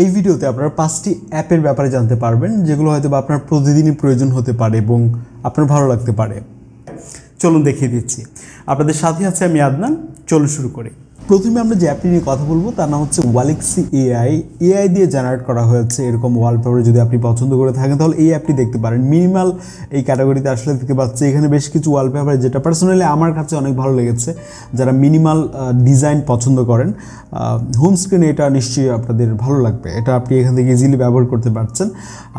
এই ভিডিওতে আপনারা 5টি অ্যাপের ব্যাপারে জানতে পারবেন যেগুলো হয়তো আপনার প্রতিদিনই প্রয়োজন হতে পারে এবং আপনার ভালো লাগতে পারে। চলুন দেখিয়ে দিচ্ছি। আপনাদের সাথে আছে আমি আদনান। চলুন শুরু করি। প্রথমে আমরা যে অ্যাপটি নিয়ে কথা বলবো তার নাম হচ্ছে Wallaxy AI দিয়ে জেনারেট করা হয়েছে। এরকম ওয়ালপেপার যদি আপনি পছন্দ করে থাকেন তাহলে এই অ্যাপটি দেখতে পারেন। মিনিমাল এই ক্যাটাগরিতে আসলে দেখতে পাচ্ছি এখানে বেশ কিছু ওয়ালপেপার যেটা পার্সোনালি আমার কাছে অনেক ভালো লেগেছে। যারা মিনিমাল ডিজাইন পছন্দ করেন হোম স্ক্রিনে এটা নিশ্চয়ই আপনাদের ভালো লাগবে। এটা আপনি এখান থেকে ইজিলি ব্যবহার করতে পারছেন।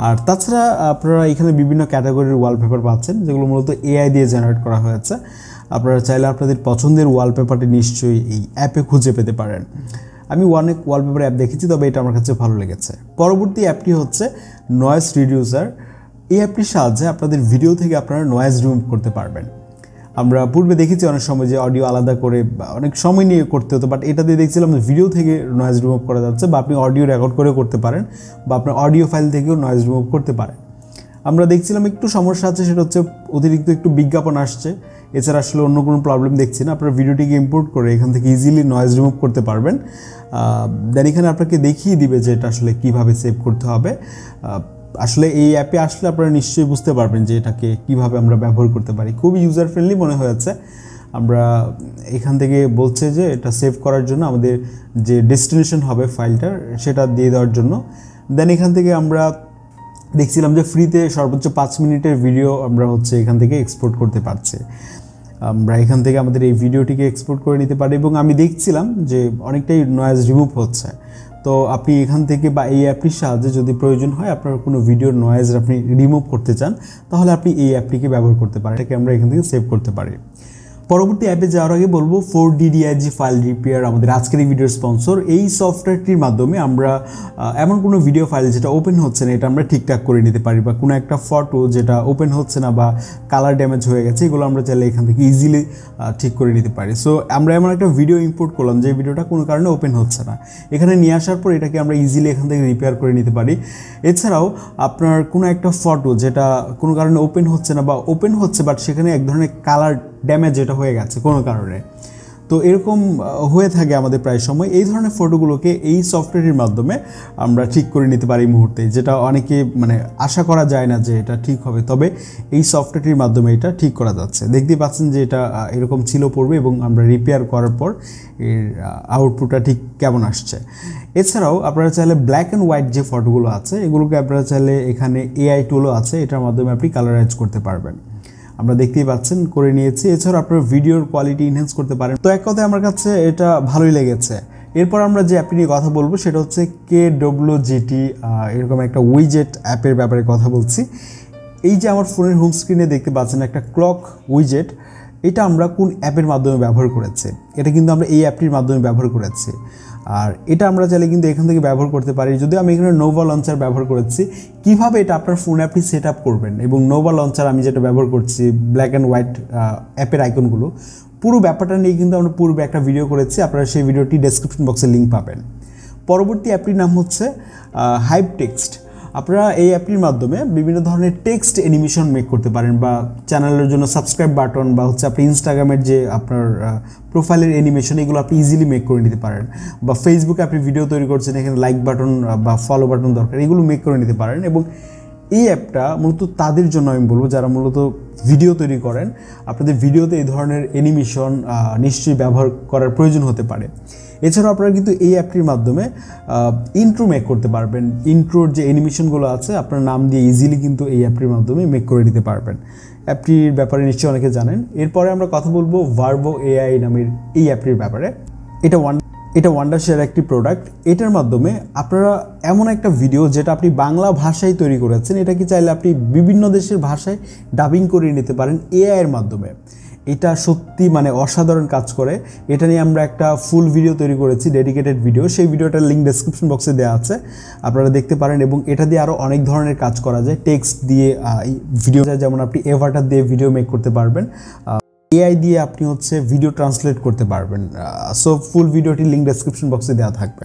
আর তাছাড়া আপনারা এখানে বিভিন্ন ক্যাটাগরির ওয়ালপেপার পাচ্ছেন যেগুলো মূলত AI দিয়ে জেনারেট করা হয়েছে। আপনারা চাইলে আপনাদের পছন্দের ওয়ালপেপারটি নিশ্চয়ই এই অ্যাপে খুঁজে পেতে পারেন। আমি অনেক ওয়ালপেপার অ্যাপ দেখেছি, তবে এটা আমার কাছে ভালো লেগেছে। পরবর্তী অ্যাপটি হচ্ছে নয়েজ রিডিউসার। এই অ্যাপটির সাহায্যে আপনাদের ভিডিও থেকে আপনারা নয়েজ রিমুভ করতে পারবেন। আমরা পূর্বে দেখেছি অনেক সময় যে অডিও আলাদা করে অনেক সময় নিয়ে করতে হতো, বাট এটা দিয়ে দেখছিলাম ভিডিও থেকে নয়েজ রিমুভ করা যাচ্ছে, বা আপনি অডিও রেকর্ড করে করতে পারেন, বা আপনার অডিও ফাইল থেকেও নয়েজ রিমুভ করতে পারেন। আমরা দেখছিলাম একটু সমস্যা আছে, সেটা হচ্ছে অতিরিক্ত একটু বিজ্ঞাপন আসছে। এছাড়া আসলে অন্য কোনো প্রবলেম দেখছি না। আপনারা ভিডিওটিকে ইম্পোর্ট করে এখান থেকে ইজিলি নয়েজ রিমুভ করতে পারবেন। দেন এখানে আপনাকে দেখিয়ে দিবে যে এটা আসলে কীভাবে সেভ করতে হবে। আসলে এই অ্যাপে আসলে আপনারা নিশ্চয়ই বুঝতে পারবেন যে এটাকে কীভাবে আমরা ব্যবহার করতে পারি। খুবই ইউজার ফ্রেন্ডলি মনে হয়েছে। আমরা এখান থেকে বলছে যে এটা সেভ করার জন্য আমাদের যে ডেস্টিনেশন হবে ফাইলটার সেটা দিয়ে দেওয়ার জন্য। দেন এখান থেকে আমরা দেখছিলাম যে ফ্রিতে সর্বোচ্চ 5 মিনিটের ভিডিও আমরা এখান থেকে এক্সপোর্ট করতে পারছি। আমরা এখান থেকে আমাদের এই ভিডিওটিকে এক্সপোর্ট করে নিতে পারি, এবং আমি দেখছিলাম যে অনেকটাই নয়েজ রিমুভ হচ্ছে। তো আপনি এখান থেকে বা এই অ্যাপটির সাহায্যে যদি প্রয়োজন হয় আপনার কোনো ভিডিওর নয়েজ আপনি রিমুভ করতে চান তাহলে আপনি এই অ্যাপটিকে ব্যবহার করতে পারেন। এটাকে আমরা এখান থেকে সেভ করতে পারি। পরবর্তী অ্যাপে যাওয়ার আগে বলবো 4DDIG ফাইল রিপেয়ার আমাদের আজকের এই ভিডিওর স্পন্সর। এই সফটওয়্যারটির মাধ্যমে আমরা এমন কোনো ভিডিও ফাইল যেটা ওপেন হচ্ছে না এটা আমরা ঠিকঠাক করে নিতে পারি, বা কোনো একটা ফটো যেটা ওপেন হচ্ছে না বা কালার ড্যামেজ হয়ে গেছে এগুলো আমরা চাইলে এখান থেকে ইজিলি ঠিক করে নিতে পারি। সো আমরা এমন একটা ভিডিও ইম্পোর্ট করলাম যে ভিডিওটা কোনো কারণে ওপেন হচ্ছে না, এখানে নিয়ে আসার পর এটাকে আমরা ইজিলি এখান থেকে রিপেয়ার করে নিতে পারি। এছাড়াও আপনার কোনো একটা ফটো যেটা কোনো কারণে ওপেন হচ্ছে না বা ওপেন হচ্ছে বাট সেখানে এক ধরনের কালার ড্যামেজ যেটা হয়ে গেছে কোনো কারণে, তো এরকম হয়ে থাকে আমাদের প্রায় সময়। এই ধরনের ফটোগুলোকে এই সফটওয়্যারের মাধ্যমে আমরা ঠিক করে নিতে পারি এই মুহূর্তে, যেটা অনেকে আশা করা যায় না যে এটা ঠিক হবে, তবে এই সফটওয়্যারটির মাধ্যমে এটা ঠিক করা যাচ্ছে। দেখতেই পাচ্ছেন যে এটা এরকম ছিল পড়বে, এবং আমরা রিপেয়ার করার পর এর আউটপুটটা ঠিক কেমন আসছে। এছাড়াও আপনারা চাইলে ব্ল্যাক অ্যান্ড হোয়াইট যে ফটোগুলো আছে এগুলোকে আপনারা চাইলে এখানে AI টুলও আছে, এটার মাধ্যমে আপনি কালারাইজ করতে পারবেন। আমরা দেখতেই পাচ্ছেন করে নিয়েছি। এছাড়াও আপনার ভিডিওর কোয়ালিটি ইনহ্যান্স করতে পারেন। তো এক কথায় আমার কাছে এটা ভালোই লেগেছে। এরপর আমরা যে অ্যাপটি নিয়ে কথা বলবো সেটা হচ্ছে KWGT এরকম একটা উইজেট অ্যাপের ব্যাপারে কথা বলছি। এই যে আমার ফোনের হোম স্ক্রিনে দেখতে পাচ্ছেন একটা ক্লক উইজেট, এটা আমরা কোন অ্যাপের মাধ্যমে ব্যবহার করেছি? এটা কিন্তু আমরা এই অ্যাপটির মাধ্যমে ব্যবহার করেছি। আর এটা আমরা চাইলে কিন্তু এখান থেকে ব্যবহার করতে পারি। যদিও আমি এখানে নোভা লঞ্চার ব্যবহার করেছি। কিভাবে এটা আপনার ফোন অ্যাপটি সেট আপ করবেন, এবং নোভা লঞ্চার আমি যেটা ব্যবহার করছি ব্ল্যাক অ্যান্ড হোয়াইট অ্যাপের আইকনগুলো, পুরো ব্যাপারটা নিয়ে কিন্তু আমরা পূর্বে একটা ভিডিও করেছি। আপনারা সেই ভিডিওটি ডেসক্রিপশন বক্সে লিঙ্ক পাবেন। পরবর্তী অ্যাপটির নাম হচ্ছে হাইপ টেক্সট। আপনারা এই অ্যাপটির মাধ্যমে বিভিন্ন ধরনের টেক্সট অ্যানিমেশন মেক করতে পারেন, বা চ্যানেলের জন্য সাবস্ক্রাইব বাটন, বা আপনি ইনস্টাগ্রামের যে আপনার প্রোফাইলের অ্যানিমেশন এগুলো আপনি ইজিলি মেক করে নিতে পারেন, বা ফেসবুকে আপনি ভিডিও তৈরি করছেন এখানে লাইক বাটন বা ফলো বাটন দরকার, এগুলো মেক করে নিতে পারেন। এবং এই অ্যাপটা মূলত তাদের জন্য আমি বলবো যারা মূলত ভিডিও তৈরি করেন। আপনাদের ভিডিওতে এই ধরনের অ্যানিমেশন নিশ্চয়ই ব্যবহার করার প্রয়োজন হতে পারে। এছাড়াও আপনারা কিন্তু এই অ্যাপটির মাধ্যমে ইন্ট্রো মেক করতে পারবেন। ইন্ট্রোর যে অ্যানিমেশনগুলো আছে আপনার নাম দিয়ে ইজিলি কিন্তু এই অ্যাপটির মাধ্যমে মেক করে নিতে পারবেন। অ্যাপটির ব্যাপারে নিশ্চয়ই অনেকে জানেন। এরপরে আমরা কথা বলবো Virbo AI নামের এই অ্যাপটির ব্যাপারে। এটা ওয়ান্ডারশেয়ার একটি প্রোডাক্ট। এটার মাধ্যমে আপনারা এমন একটা ভিডিও যেটা আপনি বাংলা ভাষায় তৈরি করেছেন এটাকে চাইলে আপনি বিভিন্ন দেশের ভাষায় ডাবিং করে নিতে পারেন AI এর মাধ্যমে। এটা সত্যি অসাধারণ কাজ করে। এটা নিয়ে আমরা একটা ফুল ভিডিও তৈরি করেছি, ডেডিকেটেড ভিডিও। সেই ভিডিওটার লিঙ্ক ডেসক্রিপশন বক্সে দেওয়া আছে, আপনারা দেখতে পারেন। এবং এটা দিয়ে আরও অনেক ধরনের কাজ করা যায়। টেক্সট দিয়ে ভিডিও, যেমন আপনি এভাটার দিয়ে ভিডিও মেক করতে পারবেন। AI দিয়ে আপনি ভিডিও ট্রান্সলেট করতে পারবেন। সো ফুল ভিডিওটির লিঙ্ক ডেসক্রিপশন বক্সে দেওয়া থাকবে।